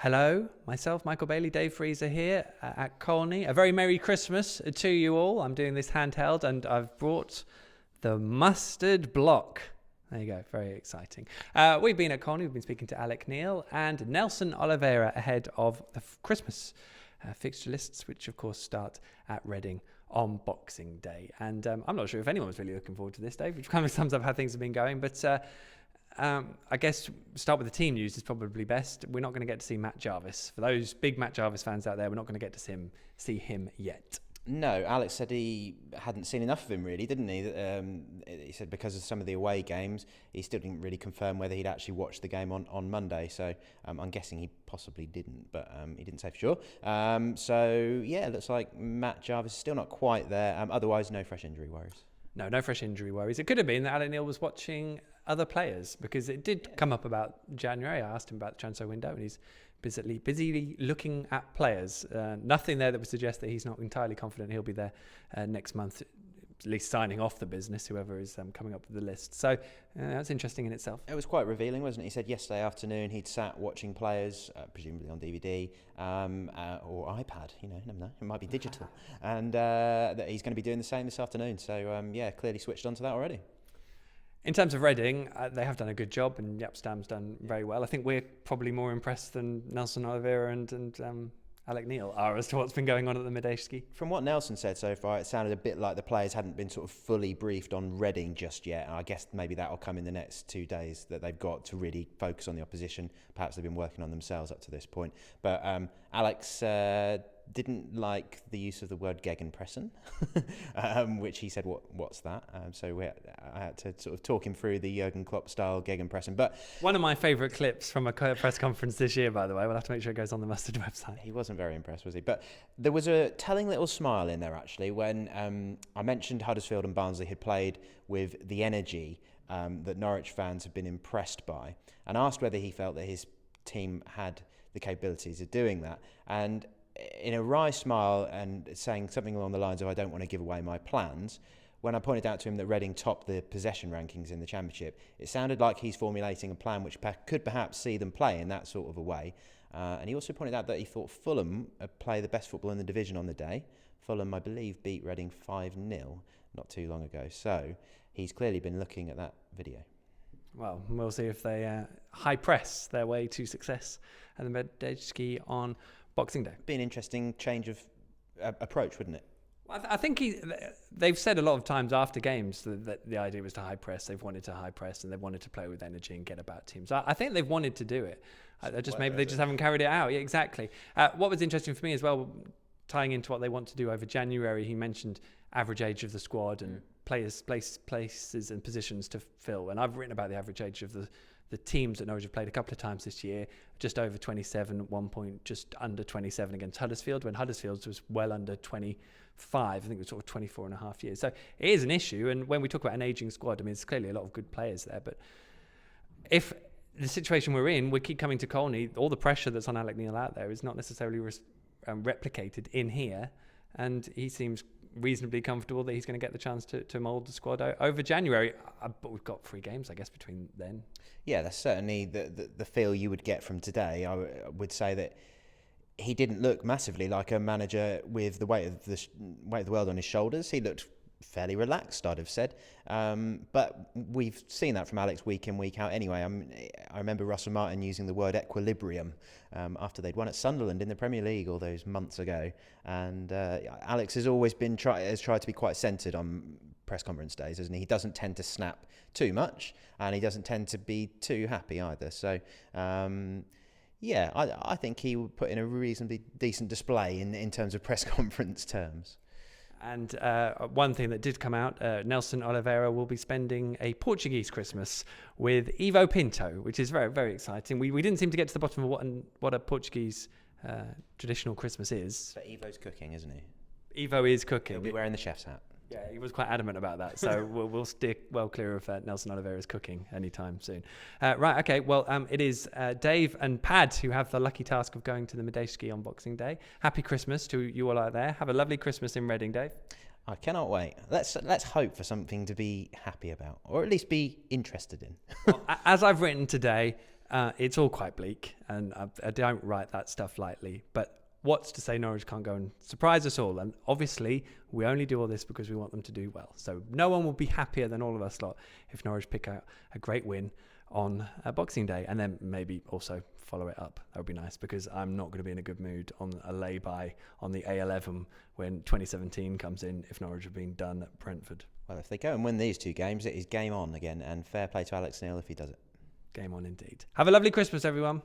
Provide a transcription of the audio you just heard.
Hello, myself, Michael Bailey, Dave Freezer here at Colney. A very Merry Christmas to you all. I'm doing this handheld and I've brought the mustard block. There you go, very exciting. We've been at Colney, we've been speaking to Alec Neil and Nelson Oliveira ahead of the Christmas fixture lists, which of course start at Reading on Boxing Day. And I'm not sure if anyone was really looking forward to this, Dave, which kind of sums up how things have been going, but I guess start with the team news is probably best. We're not going to get to see Matt Jarvis. For those big Matt Jarvis fans out there, we're not going to get to see him yet. No, Alex said he hadn't seen enough of him really, didn't he? He said because of some of the away games, he still didn't really confirm whether he'd actually watched the game on Monday. So I'm guessing he possibly didn't, but he didn't say for sure. So yeah, it looks like Matt Jarvis is still not quite there. Otherwise, no fresh injury worries. No fresh injury worries. It could have been that Alec Neil was watching other players because it did come up about January. I asked him about the transfer window and he's busily looking at players. Nothing there that would suggest that he's not entirely confident he'll be there next month, at least signing off the business, whoever is coming up with the list. So that's interesting in itself. It was quite revealing, wasn't it? He said yesterday afternoon he'd sat watching players, presumably on DVD or iPad, never know, it might be digital, and that he's going to be doing the same this afternoon. So yeah, clearly switched onto that already. In terms of Reading, they have done a good job and Jaap Stam's done very well. I think we're probably more impressed than Nelson Oliveira and Alec Neil are as to what's been going on at the Medeski. From what Nelson said so far, it sounded a bit like the players hadn't been sort of fully briefed on Reading just yet. And I guess maybe that will come in the next 2 days that they've got to really focus on the opposition. Perhaps they've been working on themselves up to this point. But Alex didn't like the use of the word Gegenpressen, which he said, what's that? So I had to sort of talk him through the Jurgen Klopp style Gegenpressen. But one of my favourite clips from a press conference this year, by the way. We'll have to make sure it goes on the Mustard website. He wasn't very impressed, was he? But there was a telling little smile in there, actually, when I mentioned Huddersfield and Barnsley had played with the energy that Norwich fans have been impressed by, and asked whether he felt that his team had the capabilities of doing that. And in a wry smile and saying something along the lines of, I don't want to give away my plans, when I pointed out to him that Reading topped the possession rankings in the Championship, it sounded like he's formulating a plan which could perhaps see them play in that sort of a way. And he also pointed out that he thought Fulham play the best football in the division on the day. Fulham, I believe, beat Reading 5-0 not too long ago. So he's clearly been looking at that video. Well, we'll see if they high press their way to success at the Medeski on Boxing Day. Be an interesting change of approach, wouldn't it? Well, I think they've said a lot of times after games that the idea was to high press. They've wanted to high press and they've wanted to play with energy and get about teams. I think they've wanted to do it. Maybe they just haven't carried it out. Yeah, exactly. What was interesting for me as well, tying into what they want to do over January, he mentioned average age of the squad and places and positions to fill. And I've written about the average age of the teams that Norwich have played a couple of times this year, just over 27 at one point, just under 27 against Huddersfield, when Huddersfield was well under 25. I think it was sort of 24 and a half years. So it is an issue. And when we talk about an ageing squad, I mean, there's clearly a lot of good players there. But if the situation we're in, we keep coming to Colney, all the pressure that's on Alec Neil out there is not necessarily replicated in here. And he seems reasonably comfortable that he's going to get the chance to mould the squad over January. But we've got 3 games, I guess, between then. Yeah, that's certainly the feel you would get from today. I would say that he didn't look massively like a manager with the weight of the world on his shoulders. He looked fairly relaxed, I'd have said. But we've seen that from Alex week in, week out anyway. I remember Russell Martin using the word equilibrium after they'd won at Sunderland in the Premier League all those months ago. And Alex has always tried to be quite centred on press conference days, hasn't he? He doesn't tend to snap too much and he doesn't tend to be too happy either. So yeah, I think he would put in a reasonably decent display in terms of press conference terms. And one thing that did come out, Nelson Oliveira will be spending a Portuguese Christmas with Ivo Pinto, which is very, very exciting. We didn't seem to get to the bottom of what a Portuguese traditional Christmas is. But Ivo's cooking, isn't he? Ivo is cooking. He'll be wearing the chef's hat. Yeah, he was quite adamant about that. So we'll stick well clear of Nelson Oliveira's cooking anytime soon. Right, okay. Well, it is Dave and Pad who have the lucky task of going to the Medeski on Boxing Day. Happy Christmas to you all out there. Have a lovely Christmas in Reading, Dave. I cannot wait. Let's hope for something to be happy about, or at least be interested in. Well, as I've written today, It's all quite bleak, and I don't write that stuff lightly. But what's to say Norwich can't go and surprise us all? And obviously, we only do all this because we want them to do well. So no one will be happier than all of us lot if Norwich pick out a great win on Boxing Day, and then maybe also follow it up. That would be nice, because I'm not going to be in a good mood on a lay-by on the A11 when 2017 comes in if Norwich have been done at Brentford. Well, if they go and win these 2 games, it is game on again, and fair play to Alex Neil if he does it. Game on indeed. Have a lovely Christmas, everyone.